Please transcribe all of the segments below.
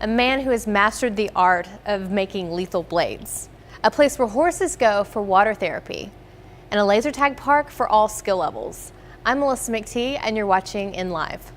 a man who has mastered the art of making lethal blades, a place where horses go for water therapy, and a laser tag park for all skill levels. I'm Melissa McTee, and you're watching In Live.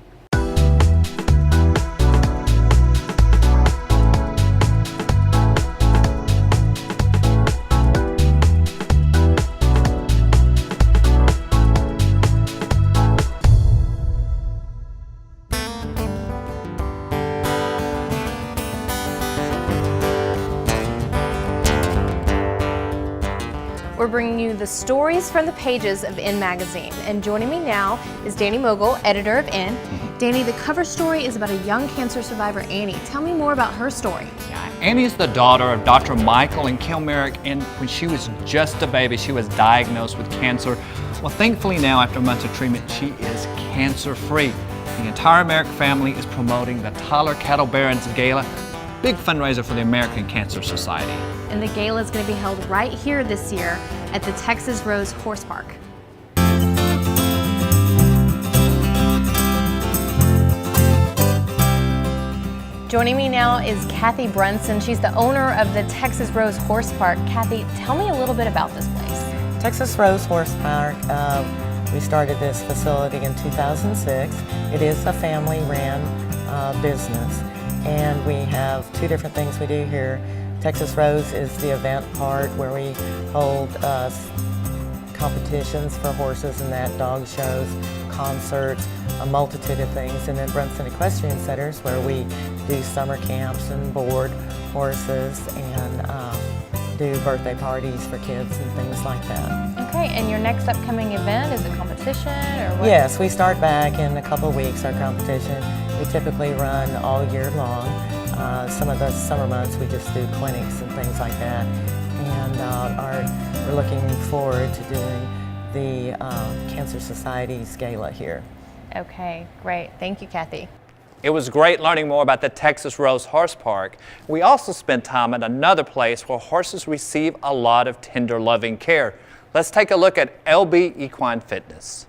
We're bringing you the stories from the pages of In Magazine. And joining me now is Danny Mogul, editor of In. Danny, the cover story is about a young cancer survivor, Annie. Tell me more about her story. Yeah, Annie's the daughter of Dr. Michael and Kim Merrick, and when she was just a baby, she was diagnosed with cancer. Well, thankfully now, after months of treatment, she is cancer-free. The entire Merrick family is promoting the Tyler Cattle Barons Gala, big fundraiser for the American Cancer Society. And the gala is going to be held right here this year at the Texas Rose Horse Park. Joining me now is Kathy Brunson. She's the owner of the Texas Rose Horse Park. Kathy, tell me a little bit about this place. Texas Rose Horse Park, we started this facility in 2006. It is a family-ran business, and we have two different things we do here. Texas Rose is the event part where we hold competitions for horses and that, dog shows, concerts, a multitude of things. And then Brunson Equestrian Centers where we do summer camps and board horses and do birthday parties for kids and things like that. Okay, and your next upcoming event is a competition or what? Yes, we start back in a couple of weeks, our competition. We typically run all year long. Some of the summer months we just do clinics and things like that. And we're looking forward to doing the Cancer Society's gala here. Okay, great. Thank you, Kathy. It was great learning more about the Texas Rose Horse Park. We also spent time at another place where horses receive a lot of tender, loving care. Let's take a look at LB Equine Fitness.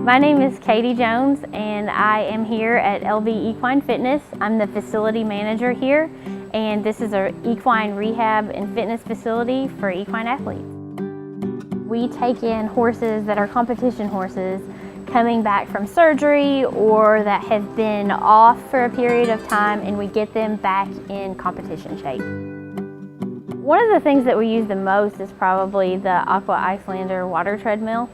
My name is Katie Jones, and I am here at LB Equine Fitness. I'm the facility manager here, and this is our equine rehab and fitness facility for equine athletes. We take in horses that are competition horses coming back from surgery or that have been off for a period of time, and we get them back in competition shape. One of the things that we use the most is probably the Aqua Icelander water treadmill.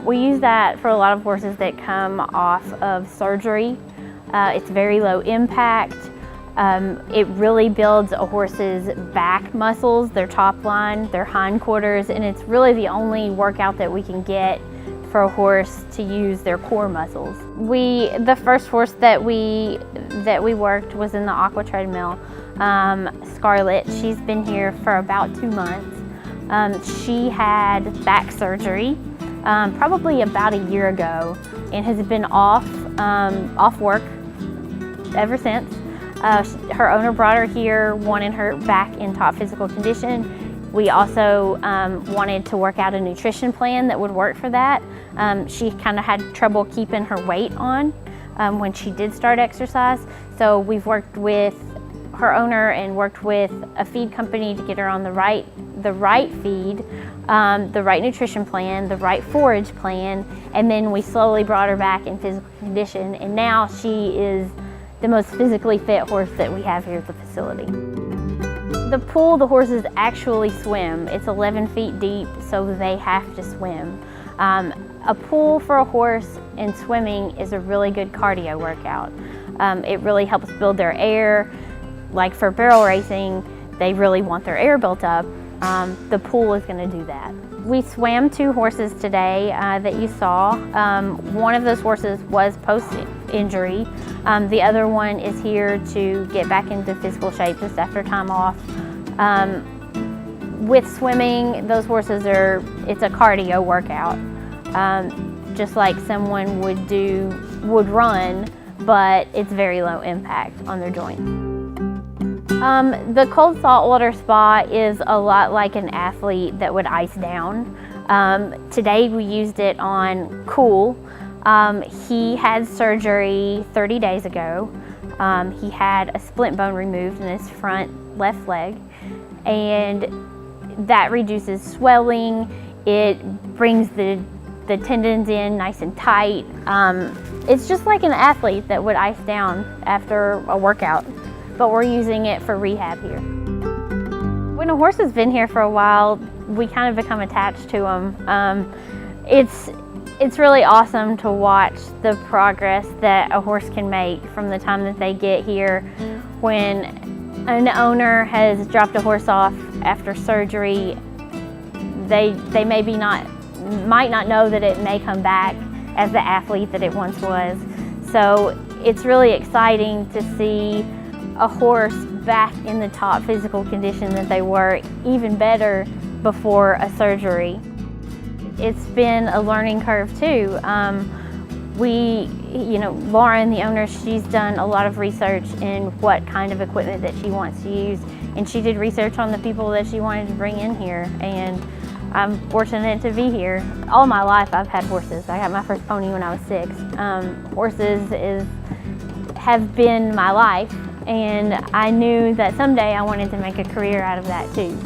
We use that for a lot of horses that come off of surgery. It's very low impact. It really builds a horse's back muscles, their top line, their hindquarters, and it's really the only workout that we can get for a horse to use their core muscles. The first horse that we worked was in the Aqua treadmill, Scarlett. She's been here for about 2 months. She had back surgery probably about a year ago and has been off work ever since. Her owner brought her here, wanted her back in top physical condition. We also wanted to work out a nutrition plan that would work for that. She kind of had trouble keeping her weight on when she did start exercise, so we've worked with her owner and worked with a feed company to get her on the right feed, the right nutrition plan, the right forage plan, and then we slowly brought her back in physical condition, and now she is the most physically fit horse that we have here at the facility. The pool the horses actually swim. It's 11 feet deep, so they have to swim. A pool for a horse and swimming is a really good cardio workout. It really helps build their air. Like for barrel racing, they really want their air built up. The pool is going to do that. We swam 2 horses today that you saw. One of those horses was post-injury. The other one is here to get back into physical shape just after time off. With swimming, those horses it's a cardio workout. Just like someone would run, but it's very low impact on their joints. The cold saltwater spa is a lot like an athlete that would ice down. Today we used it on Cool. He had surgery 30 days ago. He had a splint bone removed in his front left leg, and that reduces swelling. It brings the tendons in nice and tight. It's just like an athlete that would ice down after a workout, but we're using it for rehab here. When a horse has been here for a while, we kind of become attached to them. It's really awesome to watch the progress that a horse can make from the time that they get here. When an owner has dropped a horse off after surgery, they might not know that it may come back as the athlete that it once was. So it's really exciting to see a horse back in the top physical condition that they were, even better before a surgery. It's been a learning curve too. Lauren, the owner, she's done a lot of research in what kind of equipment that she wants to use, and she did research on the people that she wanted to bring in here, and I'm fortunate to be here. All my life I've had horses. I got my first pony when I was 6. Horses have been my life, and I knew that someday I wanted to make a career out of that too.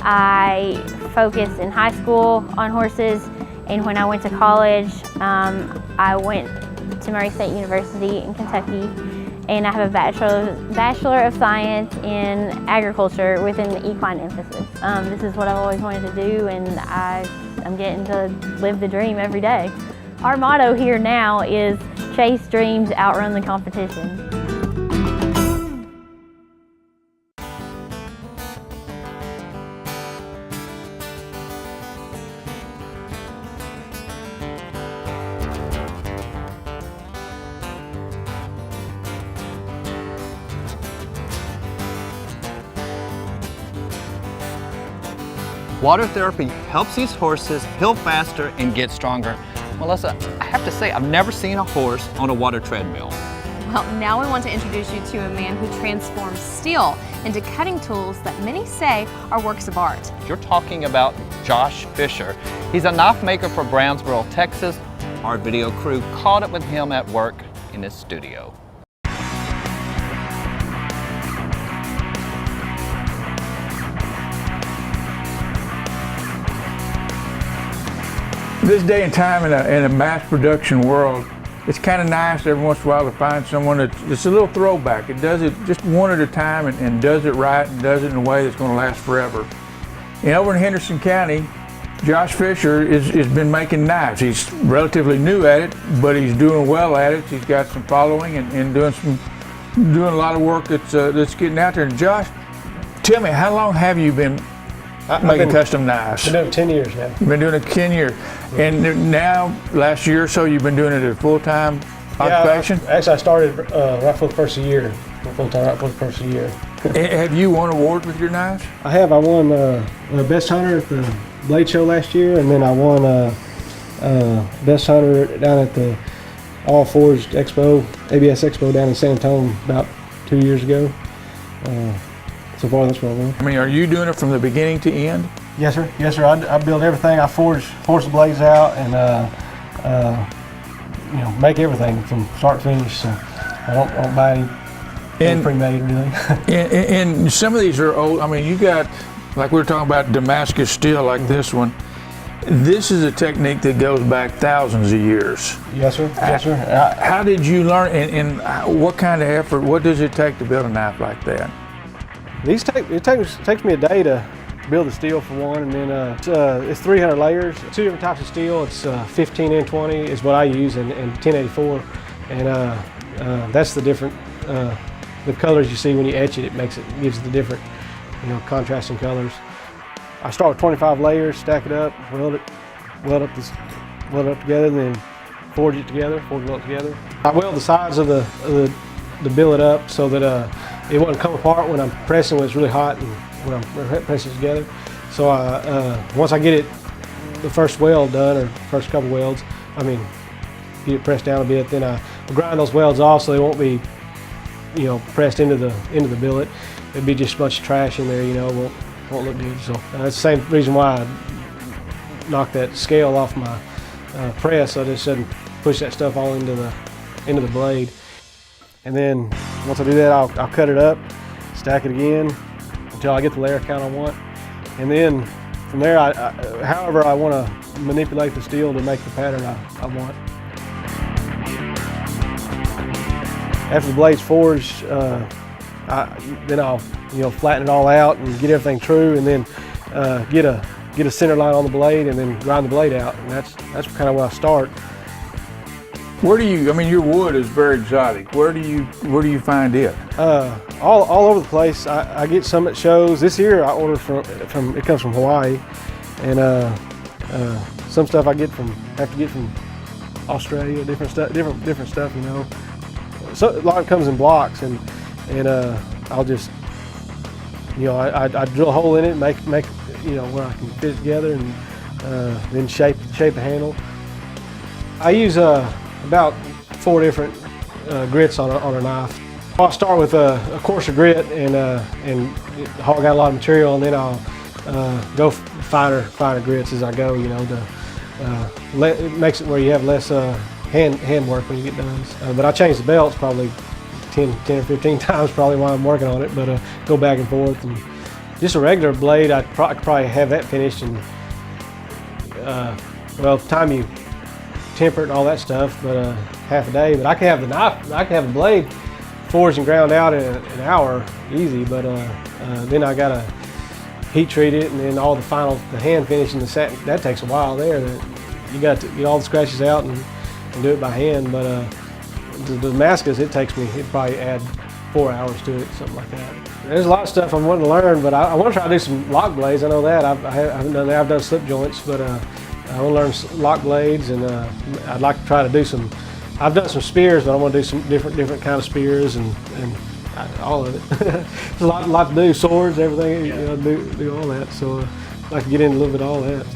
I focused in high school on horses, and when I went to college, I went to Murray State University in Kentucky, and I have a Bachelor of Science in Agriculture with an equine emphasis. This is what I've always wanted to do, and I'm getting to live the dream every day. Our motto here now is chase dreams, outrun the competition. Water therapy helps these horses heal faster and get stronger. Melissa, I have to say, I've never seen a horse on a water treadmill. Well, now we want to introduce you to a man who transforms steel into cutting tools that many say are works of art. You're talking about Josh Fisher. He's a knife maker for Brownsboro, Texas. Our video crew caught up with him at work in his studio. This day and time in a mass production world, it's kind of nice every once in a while to find someone that's a little throwback. It does it just one at a time and does it right and does it in a way that's going to last forever. And over in Henderson County, Josh Fisher has been making knives. He's relatively new at it, but he's doing well at it. He's got some following and doing a lot of work that's getting out there. And Josh, tell me, how long have you been making custom knives? I've been doing it 10 years now. You've been doing it 10 years. And now, last year or so, you've been doing it as a full-time occupation? Actually, I started right for the first year, full-time right for the first year. Have you won awards with your knives? I have. I won Best Hunter at the Blade Show last year, and then I won Best Hunter down at the All Forged Expo, ABS Expo down in San Antonio about 2 years ago. So far, that's what I won. I mean, are you doing it from the beginning to end? Yes, sir. Yes, sir. I build everything. I forge the blades out and make everything from start to finish. So I don't buy any pre-made or anything. And some of these are old. I mean, you got, like we were talking about Damascus steel, like this one. This is a technique that goes back thousands of years. Yes, sir. Yes, sir. How did you learn, and what kind of effort, what does it take to build a knife like that? It takes me a day to build the steel for one, and then it's 300 layers, 2 different types of steel. It's 15 and 20 is what I use, and 1084, and that's the different the colors you see when you etch it. It gives the different contrasting colors. I start with 25 layers, stack it up, weld it up together, and then forge it together, together. I weld the sides of the billet up so that it wouldn't come apart when I'm pressing when it's really hot and when I'm pressing it together. So once I get the first weld done, or first couple welds, get it pressed down a bit, then I grind those welds off so they won't be pressed into the billet. It'd be just a bunch of trash in there, won't look good. So that's the same reason why I knocked that scale off my press, so I just didn't push that stuff all into the blade. And then once I do that, I'll cut it up, stack it again until I get the layer count I want. And then from there, however I want to manipulate the steel to make the pattern I want. After the blade's forged, then I'll flatten it all out and get everything true, and then get a center line on the blade, and then grind the blade out. And that's kind of where I start. Where do you? I mean, your wood is very exotic. Where do you find it? All over the place. I get some at shows. This year I ordered from it comes from Hawaii, and some stuff I have to get from Australia. Different stuff. So a lot of it comes in blocks, and I'll just I drill a hole in it, make where I can fit it together, and then shape the handle. I use about 4 different grits on a knife. I'll start with a coarser grit and hog out a lot of material, and then I'll go finer grits as I go. It makes it where you have less hand work when you get done. But I change the belts probably 10 or 15 times probably while I'm working on it, but go back and forth. And just a regular blade, I could probably have that finished in, well, the time you temper it and all that stuff, but half a day. But I can have the blade forged and ground out in an hour easy, but then I gotta heat treat it, and then all the hand finish and the satin, that takes a while there. You got to get all the scratches out and do it by hand, but the Damascus, it'd probably add 4 hours to it, something like that. There's a lot of stuff I'm wanting to learn, but I want to try to do some lock blades. I know that. I haven't done that. I've done slip joints, but I want to learn lock blades, and I'd like to try to do some. I've done some spears, but I want to do some different kind of spears and all of it. There's a lot to do, swords, everything. Do all that. So I'd like to get into a little bit of all that.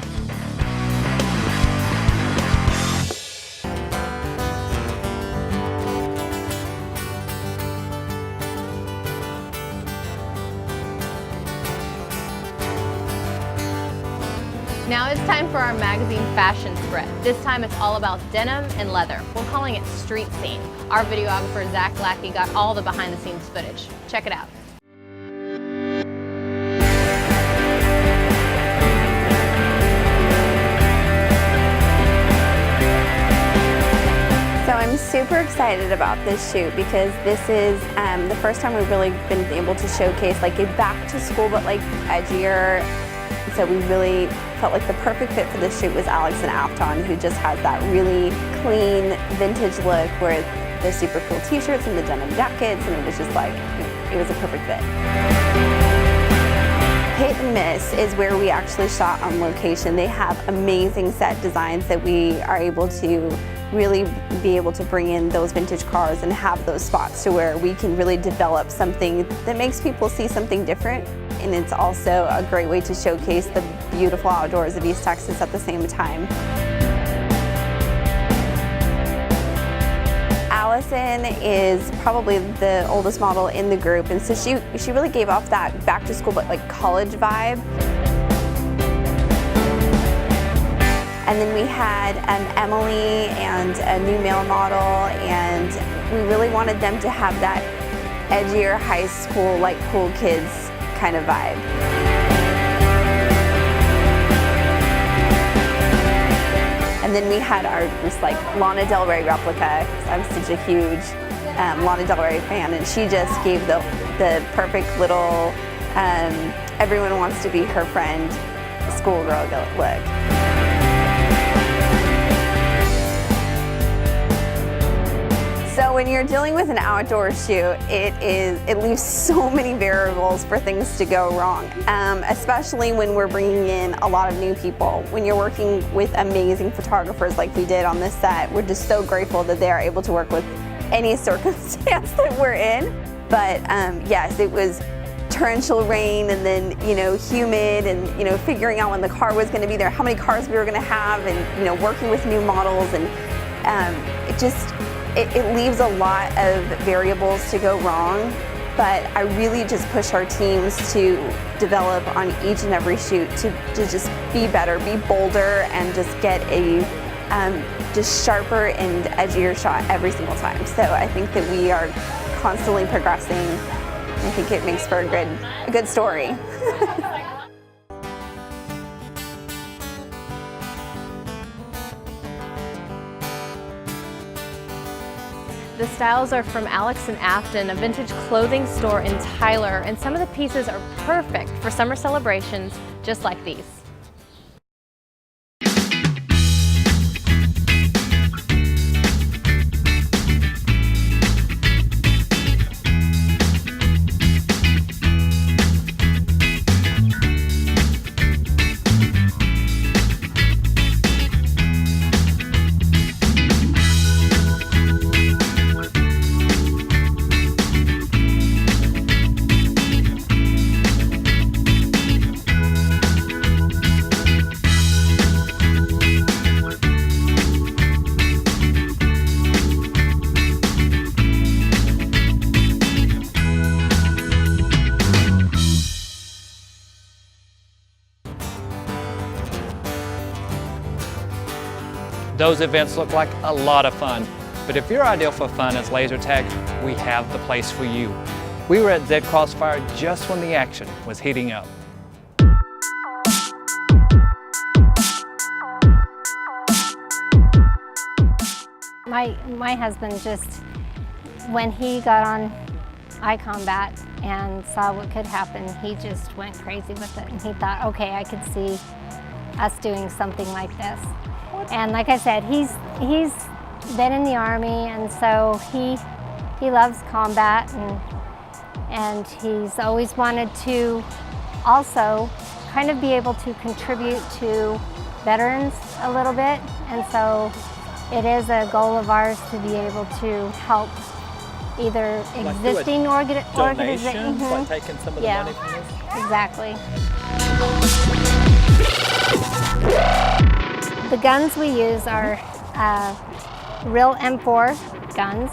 Now it's time for our magazine fashion spread. This time it's all about denim and leather. We're calling it Street Scene. Our videographer Zach Lackey got all the behind the scenes footage. Check it out. So I'm super excited about this shoot because this is the first time we've really been able to showcase like a back to school but like edgier. So we really felt like the perfect fit for this shoot was Alex and Afton, who just has that really clean vintage look with the super cool t-shirts and the denim jackets, and it was just like, it was a perfect fit. Hit and Miss is where we actually shot on location. They have amazing set designs that we are able to really be able to bring in those vintage cars and have those spots to where we can really develop something that makes people see something different. And it's also a great way to showcase the beautiful outdoors of East Texas at the same time. Allison is probably the oldest model in the group, and so she really gave off that back to school but like college vibe. And then we had Emily and a new male model, and we really wanted them to have that edgier high school, like cool kids kind of vibe. And then we had this like Lana Del Rey replica. I'm such a huge Lana Del Rey fan, and she just gave the perfect little everyone wants to be her friend schoolgirl look. So when you're dealing with an outdoor shoot, it leaves so many variables for things to go wrong, especially when we're bringing in a lot of new people. When you're working with amazing photographers like we did on this set, we're just so grateful that they are able to work with any circumstance that we're in. But yes, it was torrential rain, and then humid, and figuring out when the car was going to be there, how many cars we were going to have, and working with new models, and it leaves a lot of variables to go wrong, but I really just push our teams to develop on each and every shoot to just be better, be bolder, and just get a just sharper and edgier shot every single time. So I think that we are constantly progressing. I think it makes for a good story. The styles are from Alex and Afton, a vintage clothing store in Tyler, and some of the pieces are perfect for summer celebrations just like these. Those events look like a lot of fun, but if your ideal for fun is laser tag, we have the place for you. We were at Dead Crossfire just when the action was heating up. My husband just, when he got on iCombat and saw what could happen, he just went crazy with it. And he thought, okay, I could see us doing something like this. And like I said, he's been in the Army, and so he loves combat, and he's always wanted to also kind of be able to contribute to veterans a little bit. And so it is a goal of ours to be able to help either existing organizations, like taking some of the money from this? Exactly. The guns we use are real M4 guns.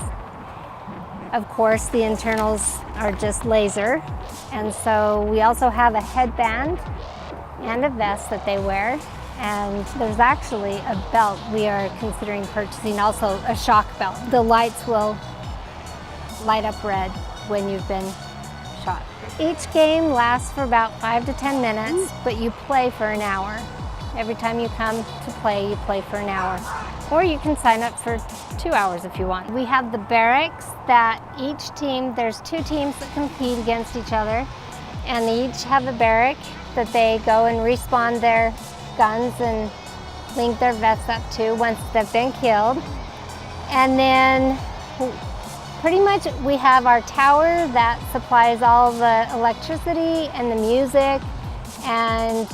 Of course, the internals are just laser. And so we also have a headband and a vest that they wear. And there's actually a belt we are considering purchasing, also a shock belt. The lights will light up red when you've been shot. Each game lasts for about 5 to 10 minutes, but you play for an hour. Every time you come to play, you play for an hour. Or you can sign up for 2 hours if you want. We have the barracks that each team, there's 2 teams that compete against each other, and they each have a barrack that they go and respawn their guns and link their vests up to once they've been killed. And then pretty much we have our tower that supplies all the electricity and the music, and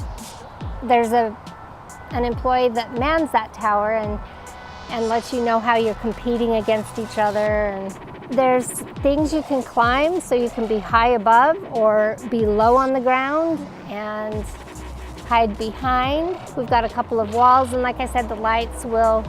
there's an employee that mans that tower and lets you know how you're competing against each other. And there's things you can climb, so you can be high above or be low on the ground and hide behind. We've got a couple of walls, and like I said, the lights will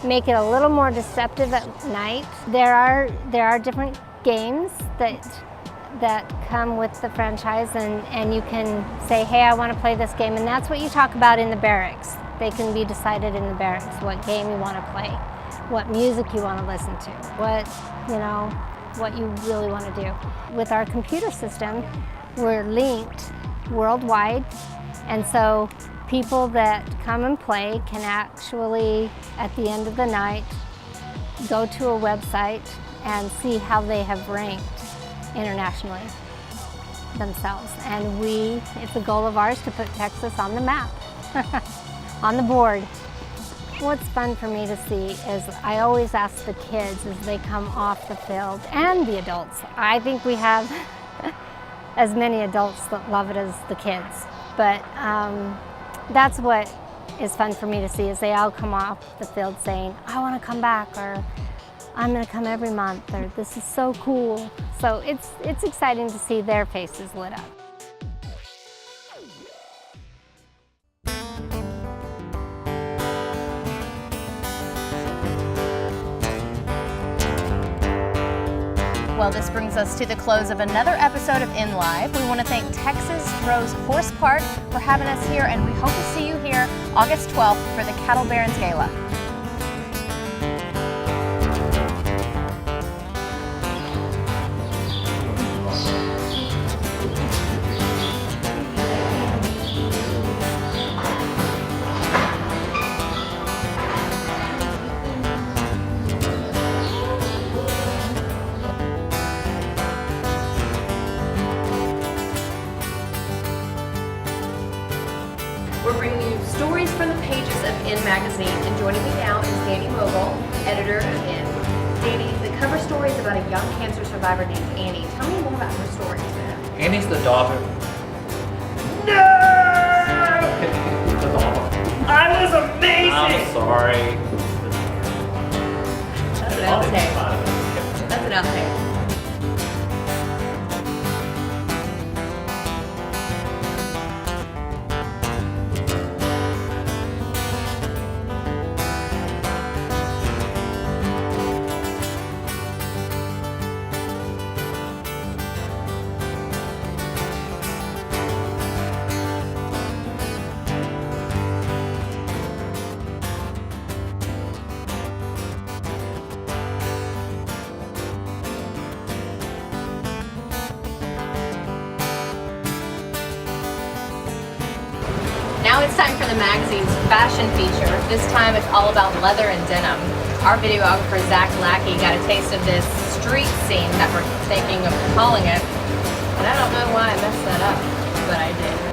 make it a little more deceptive at night. There are different games that come with the franchise, and you can say, hey, I want to play this game, and that's what you talk about in the barracks. They can be decided in the barracks, what game you want to play, what music you want to listen to, what you really want to do. With our computer system, we're linked worldwide, and so people that come and play can actually, at the end of the night, go to a website and see how they have ranked internationally themselves. And it's a goal of ours to put Texas on the map, on the board. What's fun for me to see is I always ask the kids as they come off the field, and the adults. I think we have as many adults that love it as the kids. But that's what is fun for me to see, is they all come off the field saying, I want to come back, or I'm going to come every month, or this is so cool. So it's exciting to see their faces lit up. Well, this brings us to the close of another episode of In Live. We want to thank Texas Rose Horse Park for having us here, and we hope to see you here August 12th for the Cattle Barons Gala. We're bringing you stories from the pages of In Magazine, and joining me now is Danny Mogul, editor of In. Danny, the cover story is about a young cancer survivor named Annie. Tell me more about her story. Annie's the daughter. No! I was amazing! I'm sorry. That's an outtake. That's an outtake. Now it's time for the magazine's fashion feature. This time it's all about leather and denim. Our videographer, Zach Lackey, got a taste of this street scene that we're thinking of calling it. And I don't know why I messed that up, but I did.